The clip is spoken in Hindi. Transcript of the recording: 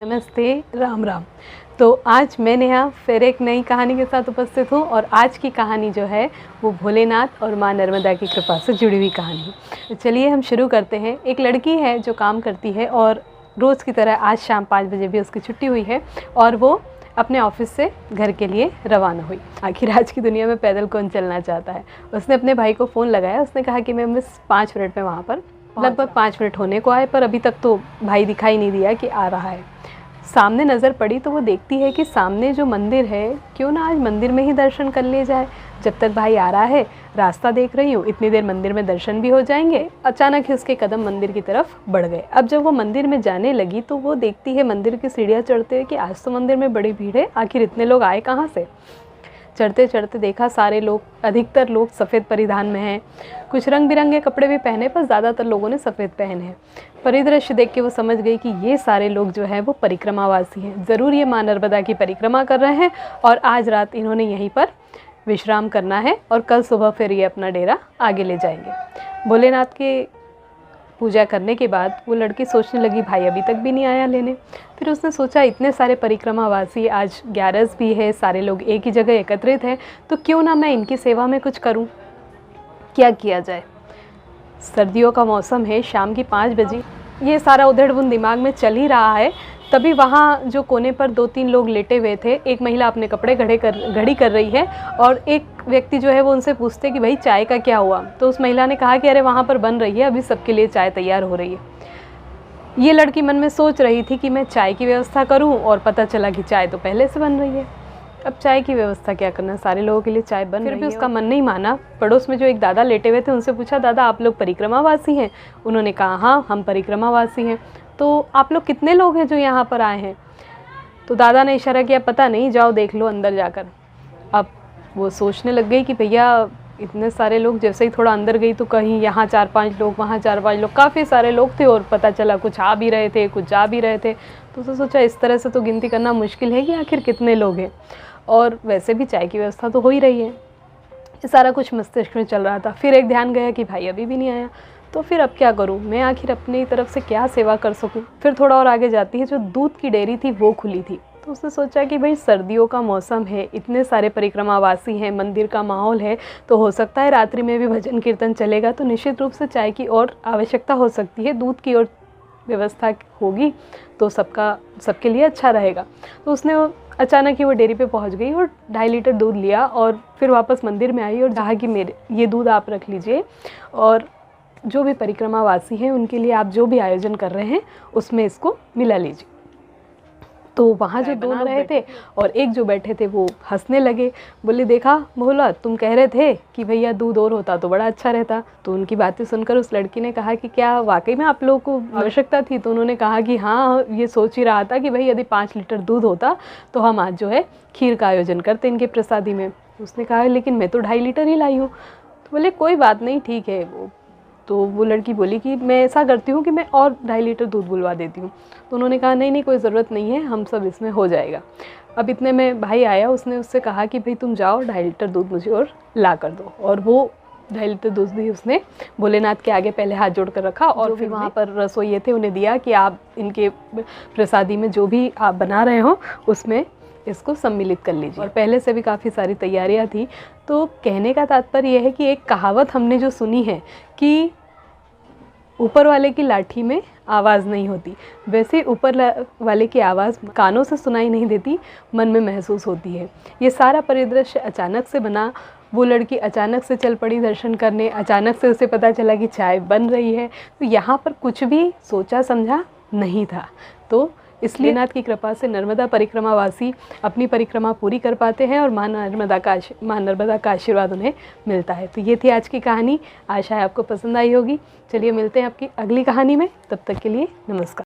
नमस्ते, राम राम। तो आज मैं नेहा फिर एक नई कहानी के साथ उपस्थित हूँ और आज की कहानी जो है वो भोलेनाथ और माँ नर्मदा की कृपा से जुड़ी हुई कहानी है। तो चलिए हम शुरू करते हैं। एक लड़की है जो काम करती है और रोज़ की तरह आज शाम 5 बजे भी उसकी छुट्टी हुई है और वो अपने ऑफिस से घर के लिए रवाना हुई। आखिर आज की दुनिया में पैदल कौन चलना चाहता है। उसने अपने भाई को फ़ोन लगाया। उसने कहा कि मैं बस 5 मिनट में वहाँ पर लगभग 5 मिनट होने को आए, पर अभी तक तो भाई दिखाई नहीं दिया कि आ रहा है। सामने नज़र पड़ी तो वो देखती है कि सामने जो मंदिर है, क्यों ना आज मंदिर में ही दर्शन कर लिए जाए। जब तक भाई आ रहा है रास्ता देख रही हूँ, इतनी देर मंदिर में दर्शन भी हो जाएंगे। अचानक ही उसके कदम मंदिर की तरफ बढ़ गए। अब जब वो मंदिर में जाने लगी तो वो देखती है मंदिर की सीढ़ियाँ चढ़ते हुए कि आज तो मंदिर में बड़ी भीड़ है, आखिर इतने लोग आए कहाँ से। चढ़ते चढ़ते देखा सारे लोग, अधिकतर लोग सफ़ेद परिधान में हैं। कुछ रंग बिरंगे कपड़े भी पहने, पर ज़्यादातर लोगों ने सफ़ेद पहने हैं। परिदृश्य देख के वो समझ गई कि ये सारे लोग जो हैं वो परिक्रमावासी हैं। ज़रूर ये माँ नर्मदा की परिक्रमा कर रहे हैं और आज रात इन्होंने यहीं पर विश्राम करना है और कल सुबह फिर ये अपना डेरा आगे ले जाएंगे। भोलेनाथ के पूजा करने के बाद वो लड़की सोचने लगी भाई अभी तक भी नहीं आया लेने। फिर उसने सोचा इतने सारे परिक्रमावासी, आज 11 भी है, सारे लोग एक ही जगह एकत्रित हैं, तो क्यों ना मैं इनकी सेवा में कुछ करूं। क्या किया जाए। सर्दियों का मौसम है, शाम की 5 बजे ये सारा उधेड़-बुन दिमाग में चल ही रहा है। तभी वहाँ जो कोने पर 2-3 लोग लेटे हुए थे, एक महिला अपने कपड़े घड़ी कर रही है और एक व्यक्ति जो है वो उनसे पूछते कि भाई चाय का क्या हुआ। तो उस महिला ने कहा कि अरे वहाँ पर बन रही है, अभी सबके लिए चाय तैयार हो रही है। ये लड़की मन में सोच रही थी कि मैं चाय की व्यवस्था करूँ और पता चला कि चाय तो पहले से बन रही है। अब चाय की व्यवस्था क्या करना, सारे लोगों के लिए चाय बन रही है। फिर भी उसका मन नहीं माना। पड़ोस में जो एक दादा लेटे हुए थे उनसे पूछा, दादा आप लोग परिक्रमावासी हैं? उन्होंने कहा हाँ हम परिक्रमावासी हैं। तो आप लोग कितने लोग हैं जो यहाँ पर आए हैं? तो दादा ने इशारा किया, पता नहीं, जाओ देख लो अंदर जाकर। अब वो सोचने लग गई कि भैया इतने सारे लोग, जैसे ही थोड़ा अंदर गई तो कहीं यहाँ 4-5 लोग, वहाँ 4-5 लोग, काफ़ी सारे लोग थे और पता चला कुछ आ भी रहे थे, कुछ जा भी रहे थे। तो उसने सोचा इस तरह से तो गिनती करना मुश्किल है कि आखिर कितने लोग हैं, और वैसे भी चाय की व्यवस्था तो हो ही रही है। ये सारा कुछ मस्तिष्क में चल रहा था। फिर एक ध्यान गया कि भाई अभी भी नहीं आया, तो फिर अब क्या करूं, मैं आखिर अपनी तरफ से क्या सेवा कर सकूं। फिर थोड़ा और आगे जाती है, जो दूध की डेयरी थी वो खुली थी। तो उसने सोचा कि भाई सर्दियों का मौसम है, इतने सारे परिक्रमावासी हैं, मंदिर का माहौल है, तो हो सकता है रात्रि में भी भजन कीर्तन चलेगा, तो निश्चित रूप से चाय की और आवश्यकता हो सकती है, दूध की और व्यवस्था होगी तो सबके लिए अच्छा रहेगा। तो उसने अचानक ही वो डेयरी पे पहुंच गई और 2.5 लीटर दूध लिया और फिर वापस मंदिर में आई और कहा कि मेरे ये दूध आप रख लीजिए और जो भी परिक्रमावासी हैं उनके लिए आप जो भी आयोजन कर रहे हैं उसमें इसको मिला लीजिए। तो वहाँ जो 2 रहे थे और एक जो बैठे थे वो हंसने लगे। बोले देखा भोला, तुम कह रहे थे कि भैया दूध और होता तो बड़ा अच्छा रहता। तो उनकी बातें सुनकर उस लड़की ने कहा कि क्या वाकई में आप लोगों को आवश्यकता थी? तो उन्होंने कहा कि हाँ, ये सोच ही रहा था कि भाई यदि 5 लीटर दूध होता तो हम आज जो है खीर का आयोजन करते इनके प्रसादी में। उसने कहा लेकिन मैं तो 2.5 लीटर ही लाई हूँ। तो बोले कोई बात नहीं, ठीक है। तो वो लड़की बोली कि मैं ऐसा करती हूँ कि मैं और 2.5 लीटर दूध बुलवा देती हूँ। तो उन्होंने कहा नहीं कोई ज़रूरत नहीं है, हम सब इसमें हो जाएगा। अब इतने में भाई आया, उसने उससे कहा कि भाई तुम जाओ 2.5 लीटर दूध मुझे और ला कर दो। और वो 2.5 लीटर दूध भी उसने भोलेनाथ के आगे पहले हाथ जोड़ कर रखा और फिर वहाँ पर रसोइये थे उन्हें दिया कि आप इनके प्रसादी में जो भी आप बना रहे हो उसमें इसको सम्मिलित कर लीजिए। और पहले से भी काफ़ी सारी तैयारियां थी। तो कहने का तात्पर्य यह है कि एक कहावत हमने जो सुनी है कि ऊपर वाले की लाठी में आवाज़ नहीं होती, वैसे ऊपर वाले की आवाज़ कानों से सुनाई नहीं देती, मन में महसूस होती है। ये सारा परिदृश्य अचानक से बना। वो लड़की अचानक से चल पड़ी दर्शन करने। अचानक से उसे पता चला कि चाय बन रही है। तो यहाँ पर कुछ भी सोचा समझा नहीं था। तो इसलिए नाथ की कृपा से नर्मदा परिक्रमावासी अपनी परिक्रमा पूरी कर पाते हैं और माँ नर्मदा का आशीर्वाद उन्हें मिलता है। तो ये थी आज की कहानी। आशा है आपको पसंद आई होगी। चलिए मिलते हैं आपकी अगली कहानी में, तब तक के लिए नमस्कार।